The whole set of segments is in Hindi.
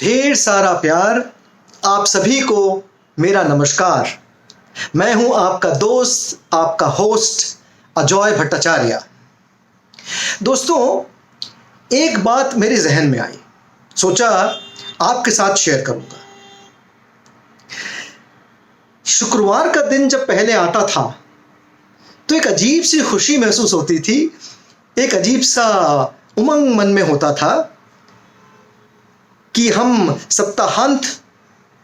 ढेर सारा प्यार। आप सभी को मेरा नमस्कार। मैं हूं आपका दोस्त, आपका होस्ट अजय भट्टाचार्य। दोस्तों, एक बात मेरे जहन में आई, सोचा आपके साथ शेयर करूंगा। शुक्रवार का दिन जब पहले आता था तो एक अजीब सी खुशी महसूस होती थी, एक अजीब सा उमंग मन में होता था कि हम सप्ताहांत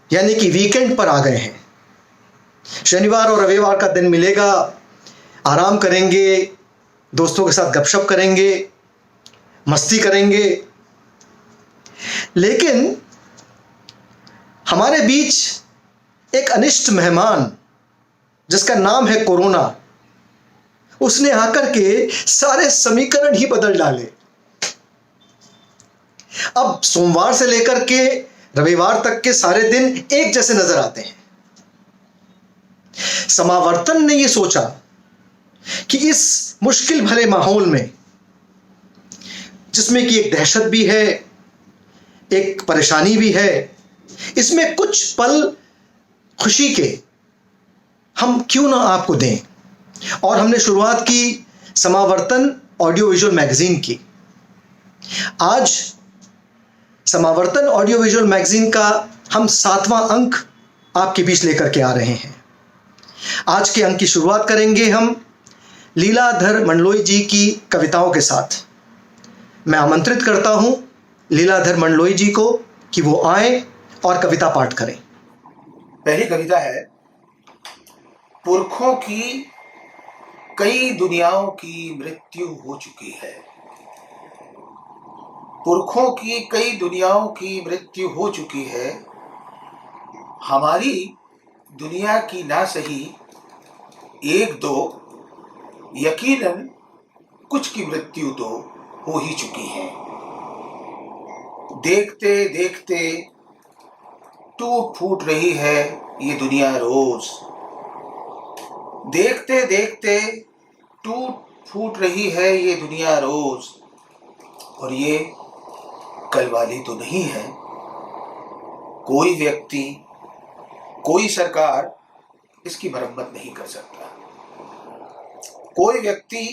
यानी कि वीकेंड पर आ गए हैं। शनिवार और रविवार का दिन मिलेगा, आराम करेंगे, दोस्तों के साथ गपशप करेंगे, मस्ती करेंगे। लेकिन हमारे बीच एक अनिष्ट मेहमान जिसका नाम है कोरोना, उसने आकर के सारे समीकरण ही बदल डाले। अब सोमवार से लेकर के रविवार तक के सारे दिन एक जैसे नजर आते हैं। समावर्तन ने यह सोचा कि इस मुश्किल भरे माहौल में, जिसमें कि एक दहशत भी है, एक परेशानी भी है, इसमें कुछ पल खुशी के हम क्यों ना आपको दें। और हमने शुरुआत की समावर्तन ऑडियो विजुअल मैगजीन की। आज समावर्तन ऑडियो विजुअल मैगजीन का हम 7वां अंक आपके बीच लेकर के आ रहे हैं। आज के अंक की शुरुआत करेंगे हम लीलाधर मंडलोई जी की कविताओं के साथ। मैं आमंत्रित करता हूं लीलाधर मंडलोई जी को कि वो आए और कविता पाठ करें। पहली कविता है, पुरखों की कई दुनियाओं की मृत्यु हो चुकी है। पुरखों की कई दुनियाओं की मृत्यु हो चुकी है। हमारी दुनिया की ना सही एक दो, यकीनन कुछ की मृत्यु तो हो ही चुकी है। देखते देखते टूट फूट रही है ये दुनिया रोज। देखते देखते टूट फूट रही है ये दुनिया रोज। और ये कल वाली तो नहीं है। कोई व्यक्ति, कोई सरकार इसकी मरम्मत नहीं कर सकता। कोई व्यक्ति,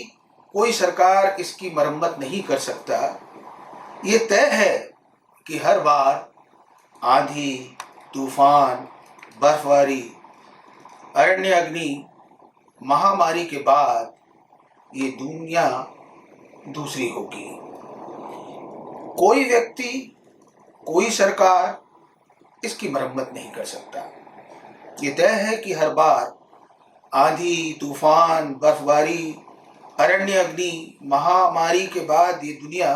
कोई सरकार इसकी मरम्मत नहीं कर सकता। ये तय है कि हर बार आंधी, तूफान, बर्फबारी, अरण्य अग्नि, महामारी के बाद ये दुनिया दूसरी होगी। कोई व्यक्ति, कोई सरकार इसकी मरम्मत नहीं कर सकता। ये तय है कि हर बार आंधी, तूफान, बर्फबारी, अरण्य अग्नि, महामारी के बाद ये दुनिया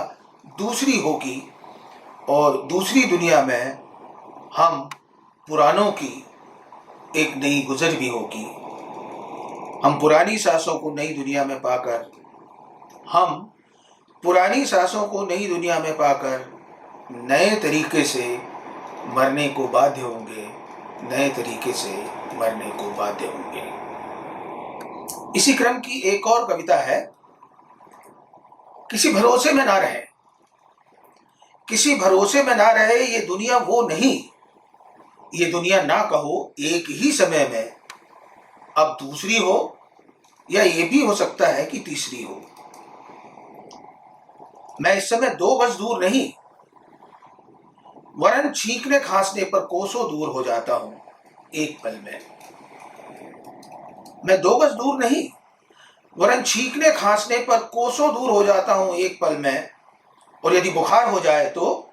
दूसरी होगी। और दूसरी दुनिया में हम पुरानों की एक नई गुजर भी होगी। हम पुरानी सांसों को नई दुनिया में पाकर, हम पुरानी सांसों को नई दुनिया में पाकर नए तरीके से मरने को बाध्य होंगे, नए तरीके से मरने को बाध्य होंगे। इसी क्रम की एक और कविता है, किसी भरोसे में ना रहे। किसी भरोसे में ना रहे ये दुनिया वो नहीं। ये दुनिया ना कहो एक ही समय में अब दूसरी हो, या ये भी हो सकता है कि तीसरी हो। मैं इस समय 2 गज दूर नहीं, वरन छींकने खांसने पर कोसों दूर हो जाता हूं एक पल में। मैं 2 गज दूर नहीं, वरन छींकने खांसने पर कोसों दूर हो जाता हूं एक पल में। और यदि बुखार हो जाए तो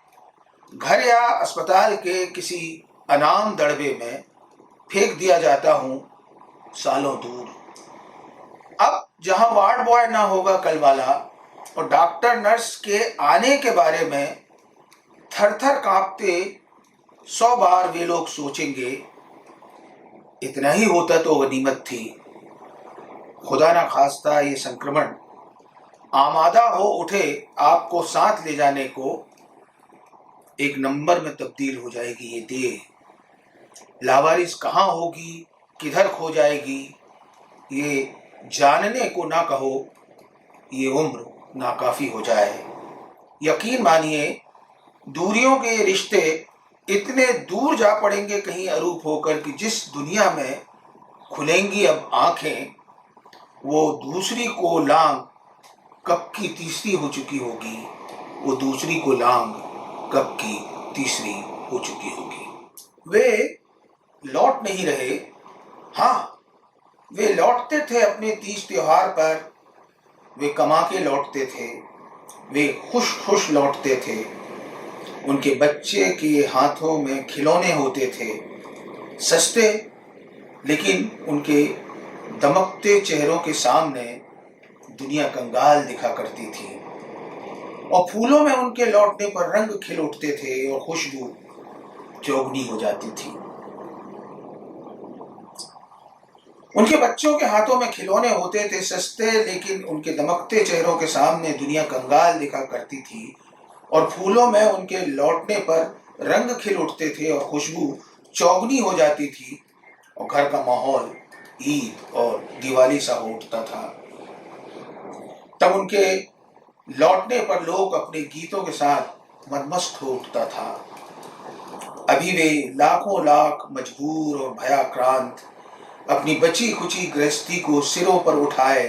घर या अस्पताल के किसी अनाम दड़बे में फेंक दिया जाता हूं सालों दूर। अब जहां वार्ड बॉय ना होगा कल वाला, और डॉक्टर नर्स के आने के बारे में थर थर कांपते 100 बार वे लोग सोचेंगे, इतना ही होता तो गनीमत थी। खुदा ना खास्ता ये संक्रमण आमादा हो उठे आपको साथ ले जाने को, एक नंबर में तब्दील हो जाएगी ये देह। लावारिस कहाँ होगी, किधर खो जाएगी, ये जानने को ना कहो, ये उम्र नाकाफी हो जाए। यकीन मानिए दूरियों के रिश्ते इतने दूर जा पड़ेंगे कहीं अरूप होकर कि जिस दुनिया में खुलेंगी अब आंखें, वो दूसरी को लांग कब की तीसरी हो चुकी होगी, वो दूसरी को लांग कब की तीसरी हो चुकी होगी। वे लौट नहीं रहे। हाँ, वे लौटते थे अपने तीज त्योहार पर, वे कमा के लौटते थे, वे खुश खुश लौटते थे। उनके बच्चे के हाथों में खिलौने होते थे, सस्ते, लेकिन उनके दमकते चेहरों के सामने दुनिया कंगाल दिखा करती थी। और फूलों में उनके लौटने पर रंग खिल उठते थे और खुशबू चौगनी हो जाती थी। उनके बच्चों के हाथों में खिलौने होते थे सस्ते, लेकिन उनके दमकते चेहरों के सामने दुनिया कंगाल दिखा करती थी। और फूलों में उनके लौटने पर रंग खिल उठते थे और खुशबू चौगनी हो जाती थी, और घर का माहौल ईद और दिवाली सा हो उठता था। तब उनके लौटने पर लोग अपने गीतों के साथ मदमस्त हो उठता था। अभी वे लाखों लाख मजबूर और भयाक्रांत अपनी बची खुची गृहस्थी को सिरों पर उठाए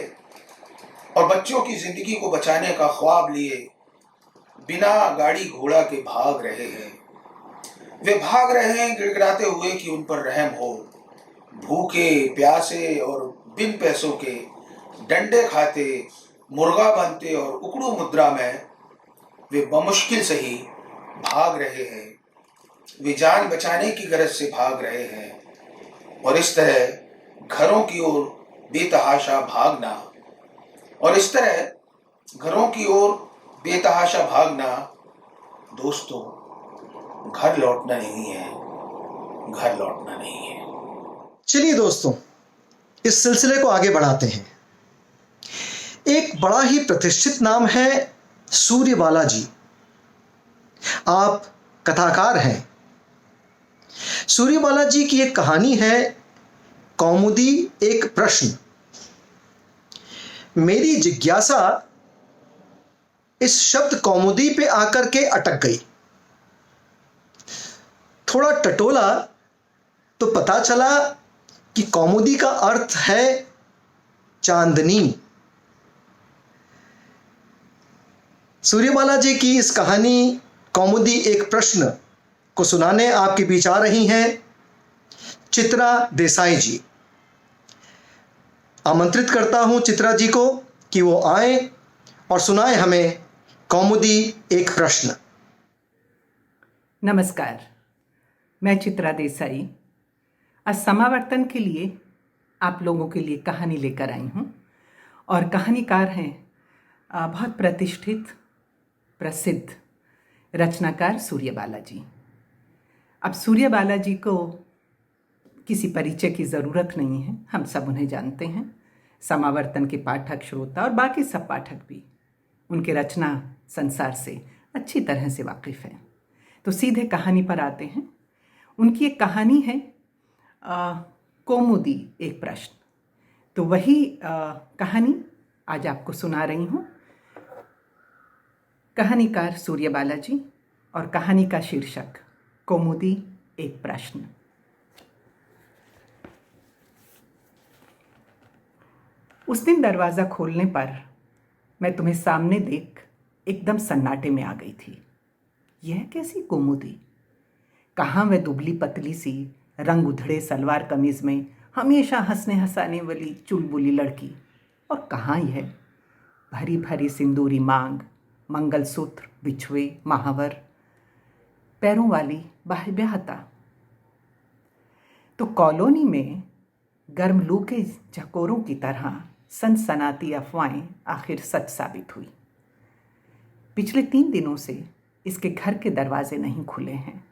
और बच्चों की जिंदगी को बचाने का ख्वाब लिए बिना गाड़ी घोड़ा के भाग रहे हैं। वे भाग रहे हैं गिड़गिड़ाते हुए कि उन पर रहम हो। भूखे प्यासे और बिन पैसों के डंडे खाते, मुर्गा बनते और उकड़ू मुद्रा में वे बमुश्किल से ही भाग रहे हैं। वे जान बचाने की गरज से भाग रहे हैं। और इस तरह घरों की ओर बेतहाशा भागना, और इस तरह घरों की ओर बेतहाशा भागना, दोस्तों, घर लौटना नहीं है, घर लौटना नहीं है। चलिए दोस्तों, इस सिलसिले को आगे बढ़ाते हैं। एक बड़ा ही प्रतिष्ठित नाम है सूर्यबाला जी। आप कथाकार हैं। सूर्यबाला जी की एक कहानी है, कौमुदी एक प्रश्न। मेरी जिज्ञासा इस शब्द कौमुदी पे आकर के अटक गई। थोड़ा टटोला तो पता चला कि कौमुदी का अर्थ है चांदनी। सूर्यबाला जी की इस कहानी कौमुदी एक प्रश्न को सुनाने आपके बीच आ रही हैं चित्रा देसाई जी। आमंत्रित करता हूं चित्रा जी को कि वो आए और सुनाए हमें कौमुदी एक प्रश्न। नमस्कार, मैं चित्रा देसाई आज समावर्तन के लिए आप लोगों के लिए कहानी लेकर आई हूँ। और कहानीकार हैं बहुत प्रतिष्ठित प्रसिद्ध रचनाकार सूर्यबाला जी। अब सूर्यबाला जी को किसी परिचय की ज़रूरत नहीं है, हम सब उन्हें जानते हैं। समावर्तन के पाठक, श्रोता और बाकी सब पाठक भी उनके रचना संसार से अच्छी तरह से वाकिफ़ हैं। तो सीधे कहानी पर आते हैं। उनकी एक कहानी है कौमुदी एक प्रश्न। तो वही कहानी आज आपको सुना रही हूँ। कहानीकार सूर्यबाला जी और कहानी का शीर्षक कौमुदी एक प्रश्न। उस दिन दरवाज़ा खोलने पर मैं तुम्हें सामने देख एकदम सन्नाटे में आ गई थी। यह कैसी कौमुदी? कहाँ वह दुबली पतली सी रंग उधड़े सलवार कमीज में हमेशा हंसने हंसाने वाली चुलबुली लड़की, और कहाँ यह भरी भरी सिंदूरी मांग, मंगलसूत्र, बिछुए, महावर, पैरों वाली बाह्यता। तो कॉलोनी में गर्म लू के झकोरों की तरह सनसनाती अफवाहें आखिर सच साबित हुई। पिछले 3 दिनों से इसके घर के दरवाजे नहीं खुले हैं।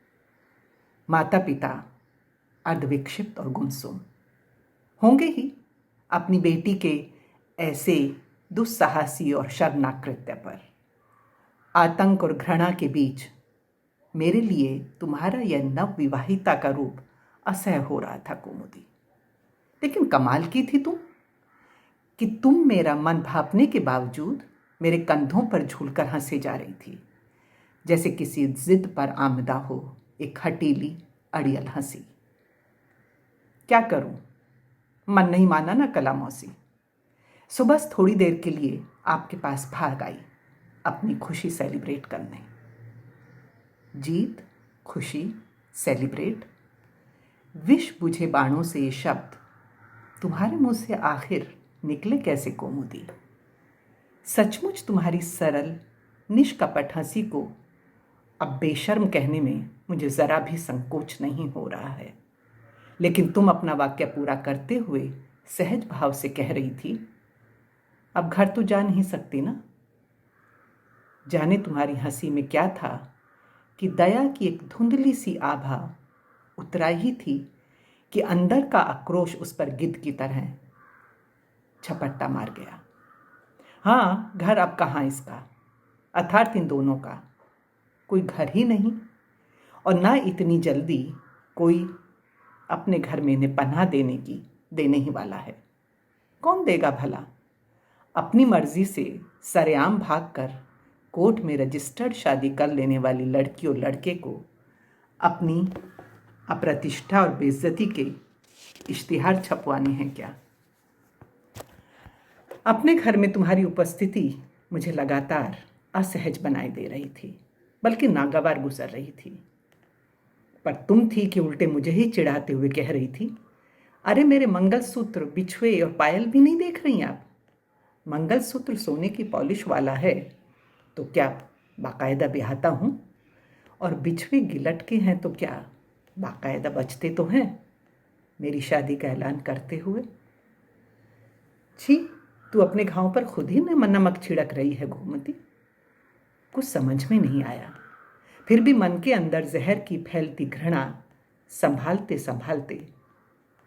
माता पिता अर्धविक्षिप्त और गुमसुम होंगे ही अपनी बेटी के ऐसे दुस्साहसी और शर्मनाक कृत्य पर। आतंक और घृणा के बीच मेरे लिए तुम्हारा यह नवविवाहिता का रूप असह्य हो रहा था कौमुदी। लेकिन कमाल की थी तुम कि तुम मेरा मन भांपने के बावजूद मेरे कंधों पर झूलकर हंसे जा रही थी, जैसे किसी जिद पर आमदा हो एक हटीली अड़ियल हंसी। क्या करूं, मन नहीं माना ना कला मौसी। सो बस थोड़ी देर के लिए आपके पास भाग आई अपनी खुशी सेलिब्रेट करने। जीत, खुशी, सेलिब्रेट, विष बुझे बाणों से ये शब्द तुम्हारे मुंह से आखिर निकले कैसे कोमुदी? सचमुच तुम्हारी सरल निष्कपट हंसी को अब बेशर्म कहने में मुझे ज़रा भी संकोच नहीं हो रहा है, लेकिन तुम अपना वाक्य पूरा करते हुए सहज भाव से कह रही थी, अब घर तो जा नहीं सकती ना। जाने तुम्हारी हंसी में क्या था कि दया की एक धुंधली सी आभा उतरा ही थी कि अंदर का आक्रोश उस पर गिद्ध की तरह झपट्टा मार गया। हाँ, घर अब कहाँ इसका, अर्थात इन दोनों का कोई घर ही नहीं, और ना इतनी जल्दी कोई अपने घर में इन्हें पनाह देने ही वाला है। कौन देगा भला? अपनी मर्जी से सरेआम भागकर कोर्ट में रजिस्टर्ड शादी कर लेने वाली लड़की और लड़के को अपनी अप्रतिष्ठा और बेइज्जती के इश्तिहार छपवाने हैं क्या? अपने घर में तुम्हारी उपस्थिति मुझे लगातार असहज बनाई दे रही थी, बल्कि नागवार गुजर रही थी। पर तुम थी कि उल्टे मुझे ही चिढ़ाते हुए कह रही थी, अरे मेरे मंगलसूत्र, बिछुए और पायल भी नहीं देख रही आप? मंगलसूत्र सोने की पॉलिश वाला है तो क्या बाकायदा ब्याहता हूँ, और बिछुए गिलट के हैं तो क्या बाकायदा बचते तो हैं मेरी शादी का ऐलान करते हुए। छी, तू अपने घाव पर खुद ही नमक छिड़क रही है गोमती। कुछ समझ में नहीं आया, फिर भी मन के अंदर जहर की फैलती घृणा संभालते संभालते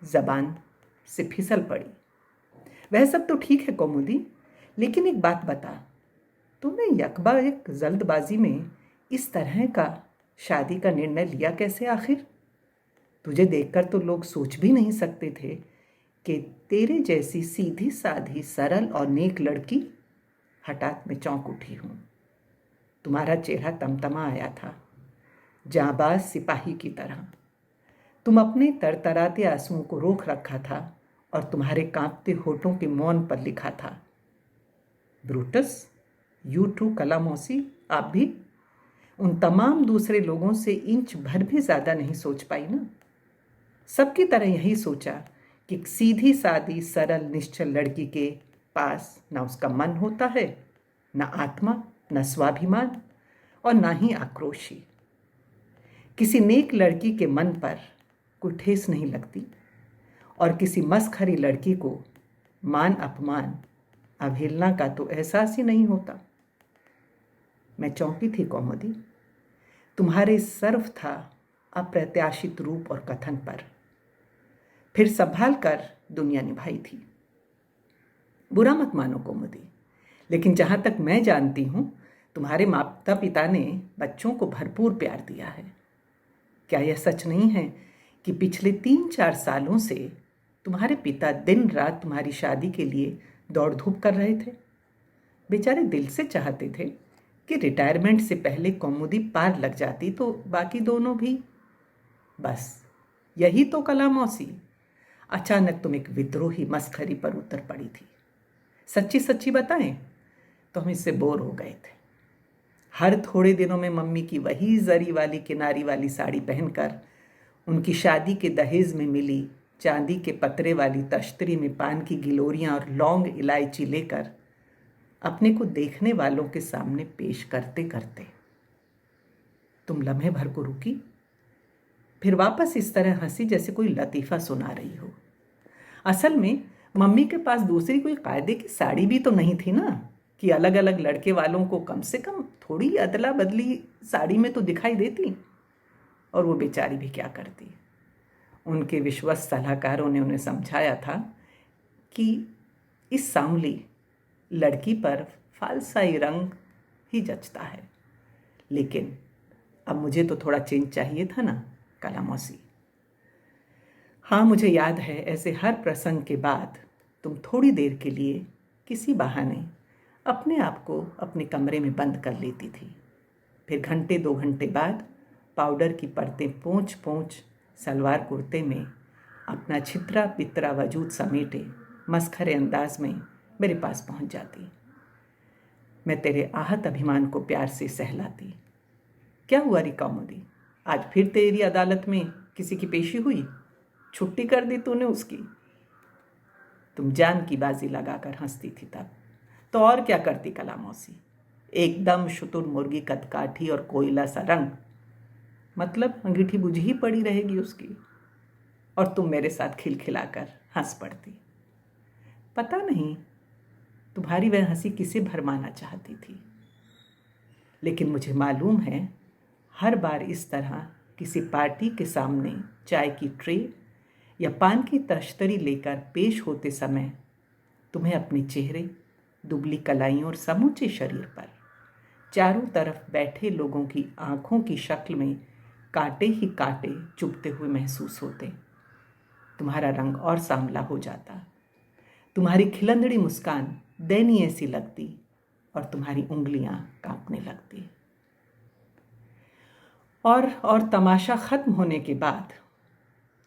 जबान से फिसल पड़ी। वह सब तो ठीक है कौमुदी, लेकिन एक बात बता, तूने यकबा एक जल्दबाजी में इस तरह का शादी का निर्णय लिया कैसे आखिर? तुझे देखकर तो लोग सोच भी नहीं सकते थे कि तेरे जैसी सीधी साधी सरल और नेक लड़की। हठात मैं चौंक उठी हूँ। तुम्हारा चेहरा तमतमा आया था, जांबाज सिपाही की तरह। तुम अपने तरतराते आंसुओं को रोक रखा था और तुम्हारे कांपते होठों के मौन पर लिखा था, ब्रूटस, यू टू कला मौसी, आप भी उन तमाम दूसरे लोगों से इंच भर भी ज़्यादा नहीं सोच पाई ना। सबकी तरह यही सोचा कि सीधी सादी सरल निश्चल लड़की के पास ना उसका मन होता है, ना आत्मा, ना स्वाभिमान, और ना ही आक्रोश ही। किसी नेक लड़की के मन पर कोई ठेस नहीं लगती, और किसी मस्खरी लड़की को मान अपमान अवहेलना का तो एहसास ही नहीं होता। मैं चौंकी थी कौमुदी, तुम्हारे सर्व था अप्रत्याशित रूप और कथन पर। फिर संभाल कर दुनिया निभाई थी। बुरा मत मानो कौमुदी, लेकिन जहाँ तक मैं जानती हूँ, तुम्हारे माता पिता ने बच्चों को भरपूर प्यार दिया है। क्या यह सच नहीं है कि पिछले 3-4 सालों से तुम्हारे पिता दिन रात तुम्हारी शादी के लिए दौड़ धूप कर रहे थे? बेचारे दिल से चाहते थे कि रिटायरमेंट से पहले कौमुदी पार लग जाती तो बाकी दोनों भी। बस यही तो कला मौसी, अचानक तुम एक विद्रोही मस्खरी पर उतर पड़ी थी। सच्ची सच्ची बताएं तो हम इससे बोर हो गए थे। हर थोड़े दिनों में मम्मी की वही जरी वाली किनारी वाली साड़ी पहनकर, उनकी शादी के दहेज में मिली चांदी के पतरे वाली तश्तरी में पान की गिलोरियां और लौंग इलायची लेकर अपने को देखने वालों के सामने पेश करते करते तुम लम्हे भर को रुकी, फिर वापस इस तरह हंसी जैसे कोई लतीफ़ा सुना रही हो। असल में मम्मी के पास दूसरी कोई कायदे की साड़ी भी तो नहीं थी ना, कि अलग अलग लड़के वालों को कम से कम थोड़ी अदला बदली साड़ी में तो दिखाई देती। और वो बेचारी भी क्या करती, उनके विश्वस्त सलाहकारों ने उन्हें समझाया था कि इस सांवली लड़की पर फालसाई रंग ही जचता है। लेकिन अब मुझे तो थोड़ा चेंज चाहिए था ना कला मौसी। हाँ, मुझे याद है, ऐसे हर प्रसंग के बाद तुम थोड़ी देर के लिए किसी बहाने अपने आप को अपने कमरे में बंद कर लेती थी। फिर घंटे 2 घंटे बाद पाउडर की परतें पोंछ पोंछ सलवार कुर्ते में अपना छितरा पितरा वजूद समेटे मस्खरे अंदाज में मेरे पास पहुंच जाती। मैं तेरे आहत अभिमान को प्यार से सहलाती। क्या हुआ री कौमुदी, आज फिर तेरी अदालत में किसी की पेशी हुई? छुट्टी कर दी तूने उसकी? तुम जान की बाजी लगाकर हंसती थी तब। तो और क्या करती कला मौसी, एकदम शुतुरमुर्गी कदकाठी और कोयला सा रंग, मतलब अंगीठी बुझी ही पड़ी रहेगी उसकी, और तुम मेरे साथ खिलखिलाकर हंस पड़ती। पता नहीं तुम्हारी वह हंसी किसे भरमाना चाहती थी, लेकिन मुझे मालूम है हर बार इस तरह किसी पार्टी के सामने चाय की ट्रे या पान की तश्तरी लेकर पेश होते समय तुम्हें अपने चेहरे, दुबली कलाइयों और समूचे शरीर पर चारों तरफ बैठे लोगों की आंखों की शक्ल में कांटे ही कांटे चुभते हुए महसूस होते। तुम्हारा रंग और सांवला हो जाता, तुम्हारी खिलंदड़ी मुस्कान दयनीय सी लगती और तुम्हारी उंगलियां कांपने लगती। और तमाशा खत्म होने के बाद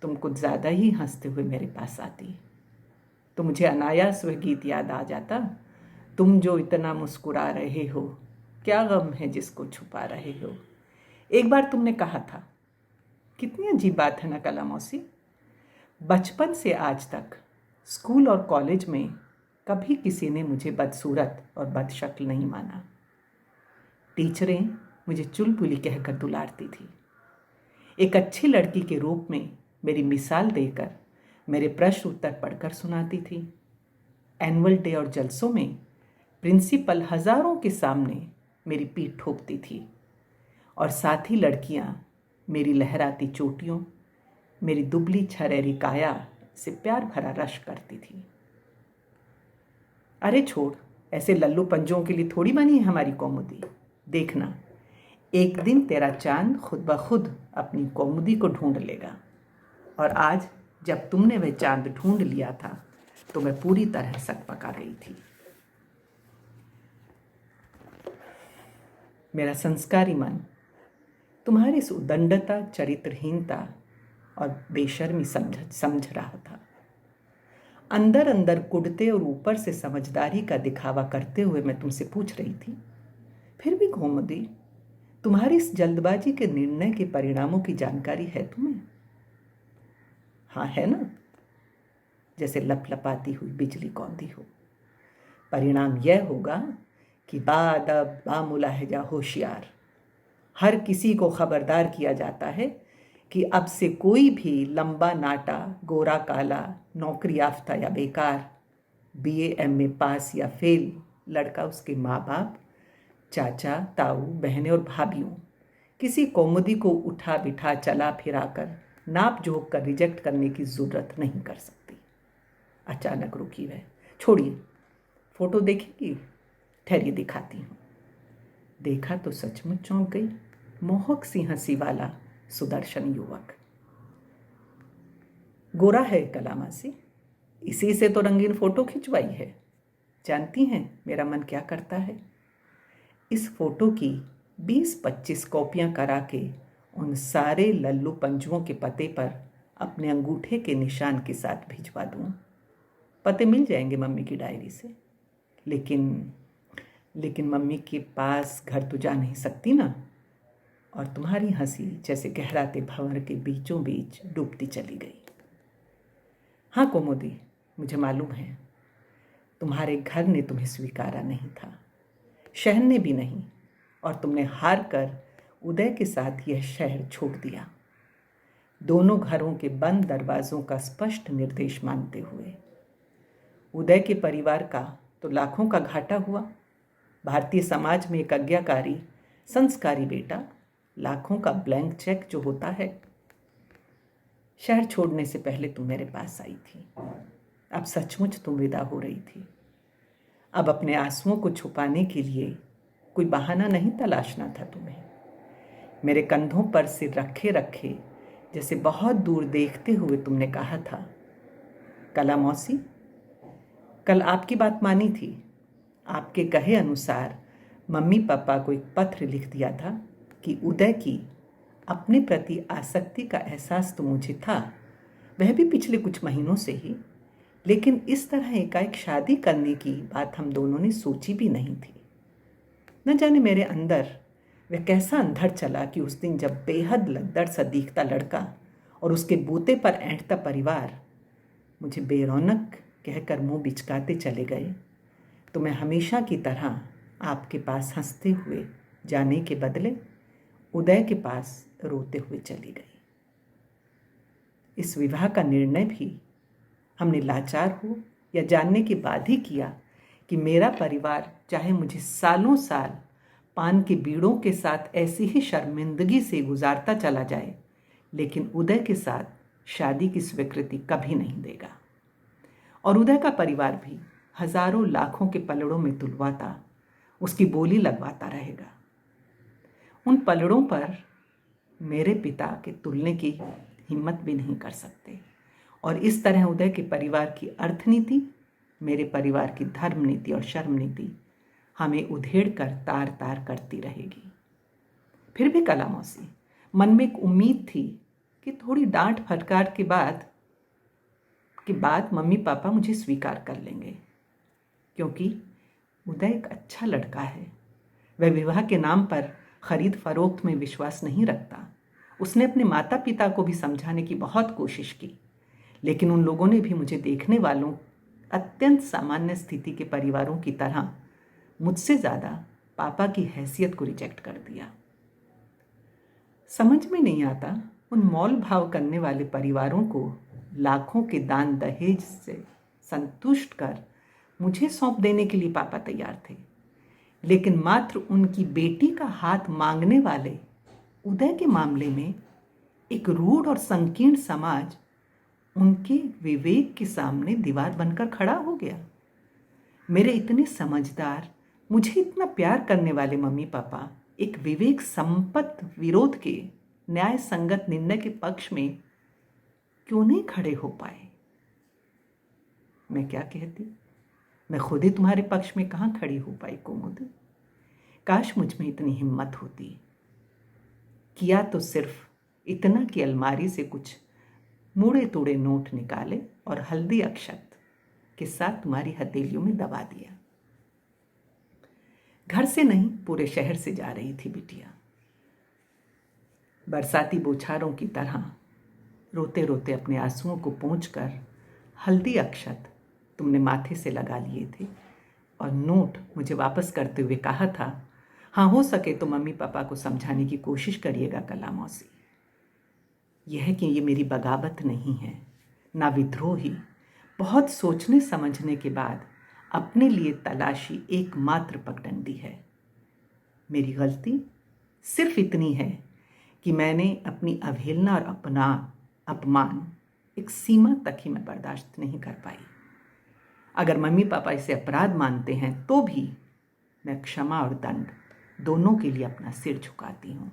तुम कुछ ज़्यादा ही हंसते हुए मेरे पास आती। तो मुझे अनायास वह गीत याद आ जाता, तुम जो इतना मुस्कुरा रहे हो, क्या गम है जिसको छुपा रहे हो। एक बार तुमने कहा था, कितनी अजीब बात है ना कला मौसी, बचपन से आज तक स्कूल और कॉलेज में कभी किसी ने मुझे बदसूरत और बदशक्ल नहीं माना। टीचरें मुझे चुलबुली कहकर दुलारती थी। एक अच्छी लड़की के रूप में मेरी मिसाल देकर मेरे प्रश्न उत्तर पढ़कर सुनाती थी। एनुअल डे और जलसों में प्रिंसिपल हजारों के सामने मेरी पीठ ठोकती थी और साथ ही लड़कियां मेरी लहराती चोटियों, मेरी दुबली छरेरी काया से प्यार भरा रश करती थी। अरे छोड़, ऐसे लल्लू पंजों के लिए थोड़ी बनी है हमारी कौमुदी। देखना, एक दिन तेरा चांद खुद ब खुद अपनी कौमुदी को ढूंढ लेगा। और आज जब तुमने वह चांद ढूंढ लिया था तो मैं पूरी तरह सकपका गई थी। मेरा संस्कारी मन तुम्हारी इस उदंडता, चरित्रहीनता और बेशर्मी समझ रहा था। अंदर अंदर कुड़ते और ऊपर से समझदारी का दिखावा करते हुए मैं तुमसे पूछ रही थी, फिर भी कौमुदी, तुम्हारी इस जल्दबाजी के निर्णय के परिणामों की जानकारी है तुम्हें? हाँ है ना, जैसे लपलपाती हुई बिजली कौंधी हो। परिणाम यह होगा कि बादब बामुलाहिजा होशियार हर किसी को खबरदार किया जाता है कि अब से कोई भी लंबा नाटा, गोरा काला, नौकरी याफ्ता या बेकार, BA MA पास या फेल लड़का, उसके माँ बाप, चाचा, ताऊ, बहनें और भाभीियों किसी कौमुदी को उठा बिठा चला फिरा कर नाप जोख कर रिजेक्ट करने की ज़रूरत नहीं कर सकती। अचानक रुकी वह। छोड़िए, फोटो देखेगी? ठहरिए दिखाती हूँ। देखा तो सचमुच चौंक गई। मोहक सी हंसी वाला सुदर्शन युवक, गोरा है कलामा से, इसी से तो रंगीन फोटो खिंचवाई है। जानती हैं मेरा मन क्या करता है? इस फोटो की 20-25 कॉपियां करा के उन सारे लल्लू पंजुओं के पते पर अपने अंगूठे के निशान के साथ भिजवा दूं। पते मिल जाएंगे मम्मी की डायरी से, लेकिन मम्मी के पास घर तो जा नहीं सकती ना। और तुम्हारी हंसी जैसे गहराते भंवर के बीचों बीच डूबती चली गई। हाँ कोमोदी, मुझे मालूम है तुम्हारे घर ने तुम्हें स्वीकारा नहीं था, शहर ने भी नहीं, और तुमने हार कर उदय के साथ यह शहर छोड़ दिया, दोनों घरों के बंद दरवाजों का स्पष्ट निर्देश मानते हुए। उदय के परिवार का तो लाखों का घाटा हुआ। भारतीय समाज में एक आज्ञाकारी, संस्कारी बेटा लाखों का ब्लैंक चेक जो होता है। शहर छोड़ने से पहले तुम मेरे पास आई थी, अब सचमुच तुम विदा हो रही थी। अब अपने आंसुओं को छुपाने के लिए कोई बहाना नहीं तलाशना था तुम्हें। मेरे कंधों पर सिर रखे रखे जैसे बहुत दूर देखते हुए तुमने कहा था, कला मौसी, कल आपकी बात मानी थी। आपके कहे अनुसार मम्मी पापा को एक पत्र लिख दिया था कि उदय की अपने प्रति आसक्ति का एहसास तो मुझे था, वह भी पिछले कुछ महीनों से ही, लेकिन इस तरह एकाएक शादी करने की बात हम दोनों ने सोची भी नहीं थी। न जाने मेरे अंदर वह कैसा अंधड़ चला कि उस दिन जब बेहद लद्दड़ सा दिखता लड़का और उसके बूते पर ऐंठता परिवार मुझे बेरौनक कहकर मुंह बिचकाते चले गए, तो मैं हमेशा की तरह आपके पास हंसते हुए जाने के बदले उदय के पास रोते हुए चली गई। इस विवाह का निर्णय भी हमने लाचार हो या जानने के बाद ही किया कि मेरा परिवार चाहे मुझे सालों साल पान के बीड़ों के साथ ऐसी ही शर्मिंदगी से गुजारता चला जाए, लेकिन उदय के साथ शादी की स्वीकृति कभी नहीं देगा। और उदय का परिवार भी हजारों लाखों के पलड़ों में तुलवाता, उसकी बोली लगवाता रहेगा। उन पलड़ों पर मेरे पिता के तुलने की हिम्मत भी नहीं कर सकते, और इस तरह उदय के परिवार की अर्थनीति, मेरे परिवार की धर्म नीति और शर्म नीति हमें उधेड़ कर तार तार करती रहेगी। फिर भी कला मौसी, मन में एक उम्मीद थी कि थोड़ी डांट फटकार के बाद मम्मी पापा मुझे स्वीकार कर लेंगे, क्योंकि उदय एक अच्छा लड़का है। वह विवाह के नाम पर खरीद फरोख्त में विश्वास नहीं रखता। उसने अपने माता पिता को भी समझाने की बहुत कोशिश की, लेकिन उन लोगों ने भी मुझे देखने वालों अत्यंत सामान्य स्थिति के परिवारों की तरह मुझसे ज़्यादा पापा की हैसियत को रिजेक्ट कर दिया। समझ में नहीं आता उन मौल भाव करने वाले परिवारों को लाखों के दान दहेज से संतुष्ट कर मुझे सौंप देने के लिए पापा तैयार थे, लेकिन मात्र उनकी बेटी का हाथ मांगने वाले उदय के मामले में एक रूढ़ और संकीर्ण समाज उनके विवेक के सामने दीवार बनकर खड़ा हो गया। मेरे इतने समझदार, मुझे इतना प्यार करने वाले मम्मी पापा एक विवेक संपन्न विरोध के न्याय संगत निर्णय के पक्ष में क्यों नहीं खड़े हो पाए? मैं क्या कहती, मैं खुद ही तुम्हारे पक्ष में कहाँ खड़ी हो पाई कोमोदी। काश मुझ में इतनी हिम्मत होती। किया तो सिर्फ इतना कि अलमारी से कुछ मुड़े तोड़े नोट निकाले और हल्दी अक्षत के साथ तुम्हारी हथेलियों में दबा दिया। घर से नहीं, पूरे शहर से जा रही थी बिटिया। बरसाती बौछारों की तरह रोते रोते अपने आंसुओं को पोंछकर हल्दी अक्षत तुमने माथे से लगा लिए थे और नोट मुझे वापस करते हुए कहा था, हाँ हो सके तो मम्मी पापा को समझाने की कोशिश करिएगा कला मौसी। यह कि ये मेरी बगावत नहीं है, ना विद्रोह ही। बहुत सोचने समझने के बाद अपने लिए तलाशी एकमात्र पगडंडी है। मेरी गलती सिर्फ इतनी है कि मैंने अपनी अवहेलना और अपना अपमान एक सीमा तक ही मैं बर्दाश्त नहीं कर पाई। अगर मम्मी पापा इसे अपराध मानते हैं तो भी मैं क्षमा और दंड दोनों के लिए अपना सिर झुकाती हूँ।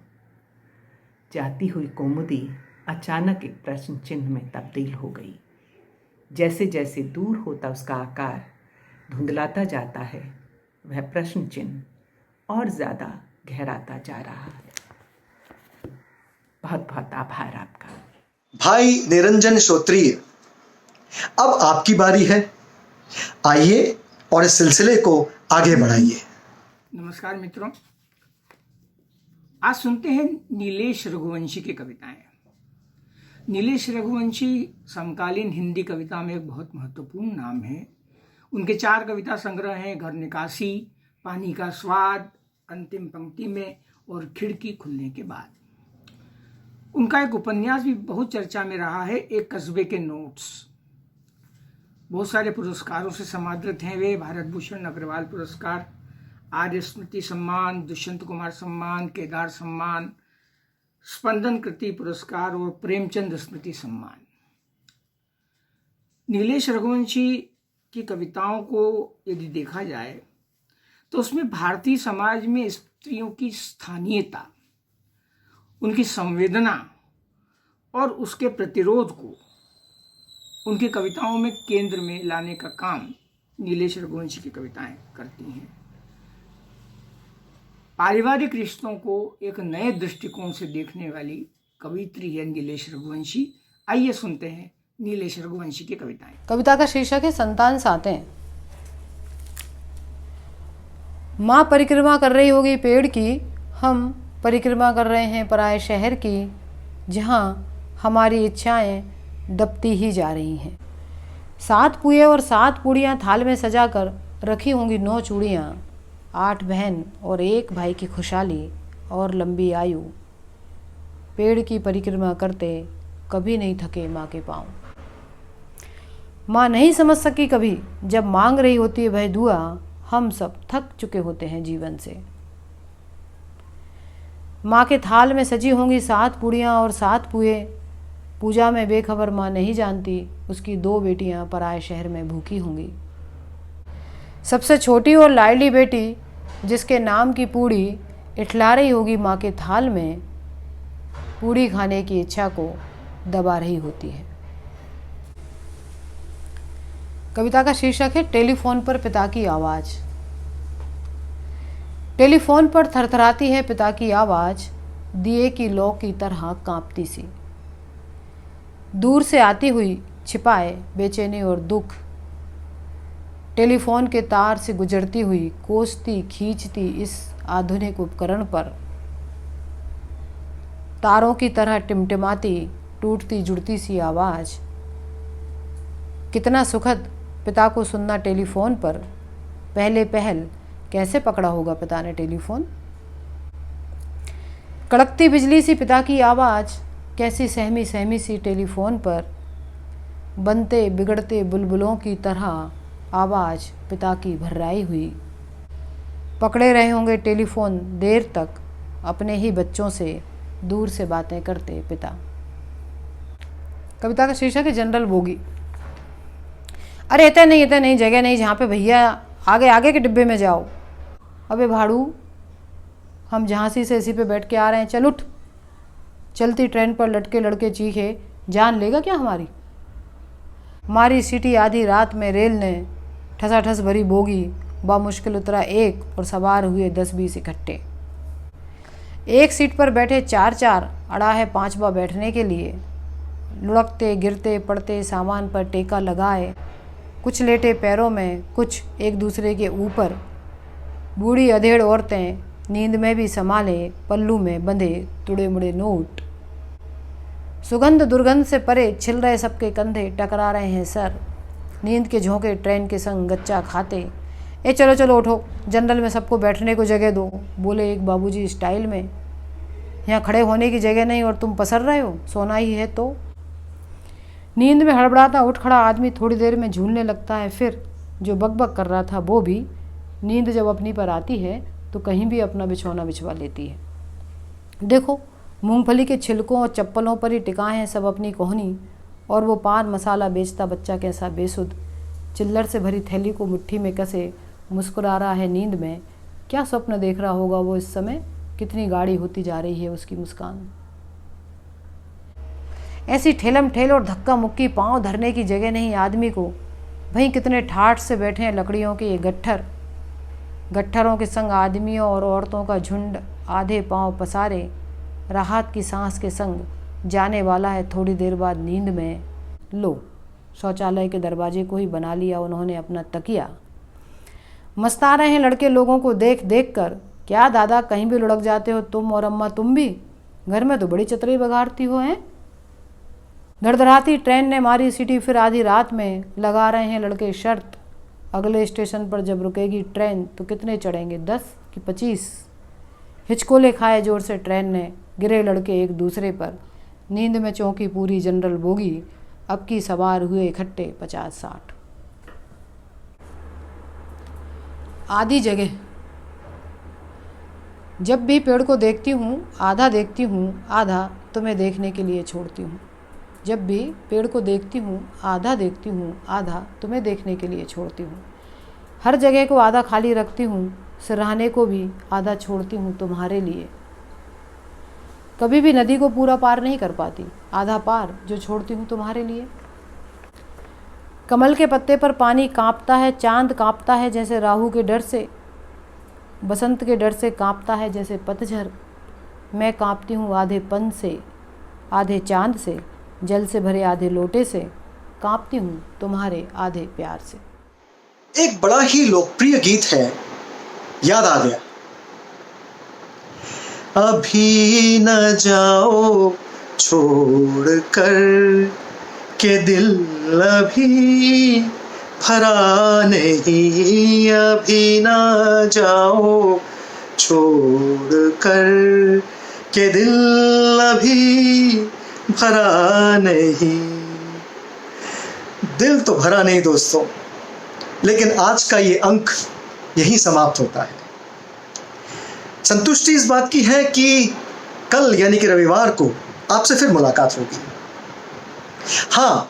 जाती हुई कौमुदी अचानक एक प्रश्न चिन्ह में तब्दील हो गई। जैसे जैसे दूर होता उसका आकार धुंधलाता जाता है, वह प्रश्न चिन्ह और ज़्यादा गहराता जा रहा है। बहुत बहुत आभार आपका। भाई निरंजन श्रोत्रिय, अब आपकी बारी है। आइए और इस सिलसिले को आगे बढ़ाइए। नमस्कार मित्रों, आज सुनते हैं नीलेश रघुवंशी की कविताएं। नीलेश रघुवंशी समकालीन हिंदी कविता में एक बहुत महत्वपूर्ण नाम है। उनके 4 कविता संग्रह हैं, घर निकासी, पानी का स्वाद, अंतिम पंक्ति में और खिड़की खुलने के बाद। उनका एक उपन्यास भी बहुत चर्चा में रहा है, एक कस्बे के नोट्स। बहुत सारे पुरस्कारों से सम्मानित हैं वे। भारत भूषण अग्रवाल पुरस्कार, आर्य स्मृति सम्मान, दुष्यंत कुमार सम्मान, केदार सम्मान, स्पंदन कृति पुरस्कार और प्रेमचंद स्मृति सम्मान। नीलेश रघुवंशी की कविताओं को यदि देखा जाए तो उसमें भारतीय समाज में स्त्रियों की स्थानीयता, उनकी संवेदना और उसके प्रतिरोध को उनकी कविताओं में केंद्र में लाने का काम नीलेश रघुवंशी की कविताएं करती हैं। पारिवारिक रिश्तों को एक नए दृष्टिकोण से देखने वाली कवियत्री है नीलेश रघुवंशी। आइए सुनते हैं नीलेश रघुवंशी की कविताएं। कविता का शीर्षक है संतान सातें। माँ परिक्रमा कर रही होगी पेड़ की, हम परिक्रमा कर रहे हैं पराये शहर की, जहाँ हमारी इच्छाएं दबती ही जा रही हैं। 7 पुए और 7 पूड़ियाँ थाल में सजाकर रखी होंगी 9 चूड़ियाँ। 8 बहन और 1 भाई की खुशहाली और लंबी आयु। पेड़ की परिक्रमा करते कभी नहीं थके माँ के पाँव। माँ नहीं समझ सकी कभी, जब मांग रही होती है वह दुआ, हम सब थक चुके होते हैं जीवन से। माँ के थाल में सजी होंगी 7 पूड़ियाँ और 7 पुए। पूजा में बेखबर माँ नहीं जानती, उसकी 2 बेटियाँ पराये शहर में भूखी होंगी। सबसे छोटी और लाडली बेटी, जिसके नाम की पूड़ी इठला रही होगी माँ के थाल में, पूड़ी खाने की इच्छा को दबा रही होती है। कविता का शीर्षक है टेलीफोन पर पिता की आवाज़। टेलीफोन पर थरथराती है पिता की आवाज़, दिए की लौ की तरह कांपती सी। दूर से आती हुई छिपाए बेचैनी और दुख, टेलीफोन के तार से गुजरती हुई कोसती खींचती इस आधुनिक उपकरण पर, तारों की तरह टिमटिमाती टूटती जुड़ती सी आवाज़। कितना सुखद पिता को सुनना टेलीफोन पर। पहले पहल कैसे पकड़ा होगा पिता ने टेलीफोन। कड़कती बिजली सी पिता की आवाज़, कैसी सहमी सहमी सी टेलीफोन पर। बनते बिगड़ते बुलबुलों की तरह आवाज़ पिता की भर्राई हुई। पकड़े रहे होंगे टेलीफोन देर तक, अपने ही बच्चों से दूर से बातें करते पिता। कविता का शीर्षक है जनरल बोगी। अरे इतने नहीं जगह नहीं जहाँ पे भैया, आगे आगे के डिब्बे में जाओ। अबे भाड़ू, हम झांसी से इसी पे बैठ के आ रहे हैं, चल उठ। चलती ट्रेन पर लटके लड़के चीखे, जान लेगा क्या हमारी। मारी सीटी आधी रात में रेल ने, ठसाठस भरी बोगी, बामुश्किल उतरा एक और सवार हुए 10-20 इकट्ठे। एक सीट पर बैठे 4-4, अड़ा है 5वां बैठने के लिए। लुढ़कते गिरते पड़ते सामान पर टेका लगाए, कुछ लेटे पैरों में, कुछ एक दूसरे के ऊपर। बूढ़ी अधेड़ औरतें नींद में भी संभाले पल्लू में बंधे तुड़े मुड़े नोट। सुगंध दुर्गंध से परे छिल रहे सबके कंधे, टकरा रहे हैं सर। नींद के झोंके ट्रेन के संग गच्चा खाते। ए चलो चलो उठो, जनरल में सबको बैठने को जगह दो, बोले एक बाबूजी स्टाइल में। यहाँ खड़े होने की जगह नहीं और तुम पसर रहे हो, सोना ही है तो। नींद में हड़बड़ाता उठ खड़ा आदमी थोड़ी देर में झूलने लगता है, फिर जो बकबक कर रहा था वो भी। नींद जब अपनी पर आती है तो कहीं भी अपना बिछौना बिछवा लेती है। देखो, मूंगफली के छिलकों और चप्पलों पर ही टिकाए हैं सब अपनी कोहनी, और वो पान मसाला बेचता बच्चा कैसा बेसुध, चिल्लर से भरी थैली को मुट्ठी में कसे मुस्कुरा रहा है नींद में। क्या स्वप्न देख रहा होगा वो इस समय, कितनी गाढ़ी होती जा रही है उसकी मुस्कान। ऐसी ठेलम ठेल और धक्का मुक्की, पाँव धरने की जगह नहीं आदमी को। वहीं कितने ठाठ से बैठे हैं लकड़ियों के ये गट्ठर। गट्ठरों के संग आदमियों और औरतों का झुंड, आधे पाँव पसारे, राहत की सांस के संग जाने वाला है थोड़ी देर बाद नींद में। लो, शौचालय के दरवाजे को ही बना लिया उन्होंने अपना तकिया। मस्ता रहे हैं लड़के लोगों को देख देख कर। क्या दादा, कहीं भी लुढ़क जाते हो तुम और अम्मा, तुम भी घर में तो बड़ी चतुराई बघाड़ती हो हैं। धड़धड़ाती ट्रेन ने मारी सीटी, फिर आधी रात में लगा रहे हैं लड़के शर्त। अगले स्टेशन पर जब रुकेगी ट्रेन तो कितने चढ़ेंगे, 10 कि 25। हिचकोले खाए जोर से ट्रेन ने, गिरे लड़के एक दूसरे पर। नींद में चौंकी पूरी जनरल बोगी, अब की सवार हुए इकट्ठे 50-60। आधी जगह। जब भी पेड़ को देखती हूँ आधा देखती हूँ, आधा तुम्हें देखने के लिए छोड़ती हूँ। जब भी पेड़ को देखती हूँ आधा देखती हूँ, आधा तुम्हें देखने के लिए छोड़ती हूँ। हर जगह को आधा खाली रखती हूँ, सिरहाने को भी आधा छोड़ती हूँ तुम्हारे लिए। कभी भी नदी को पूरा पार नहीं कर पाती, आधा पार जो छोड़ती हूँ तुम्हारे लिए। कमल के पत्ते पर पानी कांपता है, चांद कांपता है जैसे राहु के डर से। बसंत के डर से कांपता है जैसे पतझड़, मैं कांपती हूँ आधेपन से, आधे चांद से, जल से भरे आधे लोटे से, कांपती हूँ तुम्हारे आधे प्यार से। एक बड़ा ही लोकप्रिय गीत है, याद आ गया। अभी न जाओ छोड़ कर के दिल अभी भरा नहीं, अभी न जाओ छोड़ कर के दिल अभी भरा नहीं। दिल तो भरा नहीं दोस्तों, लेकिन आज का ये अंक यहीं समाप्त होता है। संतुष्टि इस बात की है कि कल यानी कि रविवार को आपसे फिर मुलाकात होगी। हाँ,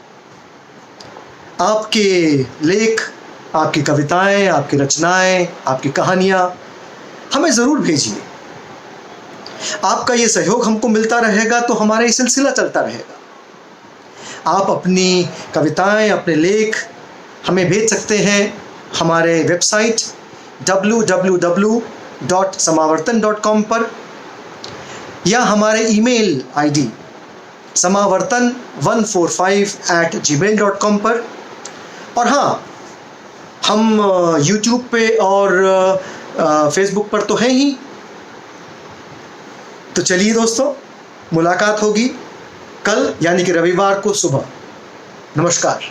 आपके लेख, आपकी कविताएं, आपकी रचनाएं, आपकी कहानियां हमें ज़रूर भेजिए। आपका ये सहयोग हमको मिलता रहेगा तो हमारा ये सिलसिला चलता रहेगा। आप अपनी कविताएं, अपने लेख हमें भेज सकते हैं हमारे वेबसाइट www.समावर्तन.com पर, या हमारे ईमेल आईडी समावर्तन145@gmail.com पर। और हाँ, हम यूट्यूब पे और फेसबुक पर तो हैं ही। तो चलिए दोस्तों, मुलाकात होगी कल यानी कि रविवार को सुबह। नमस्कार।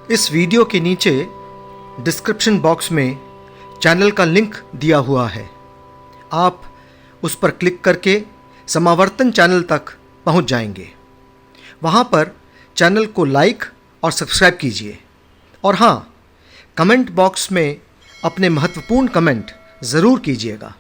इस वीडियो के नीचे डिस्क्रिप्शन बॉक्स में चैनल का लिंक दिया हुआ है। आप उस पर क्लिक करके समावर्तन चैनल तक पहुंच जाएंगे। वहां पर चैनल को लाइक और सब्सक्राइब कीजिए। और हाँ, कमेंट बॉक्स में अपने महत्वपूर्ण कमेंट ज़रूर कीजिएगा।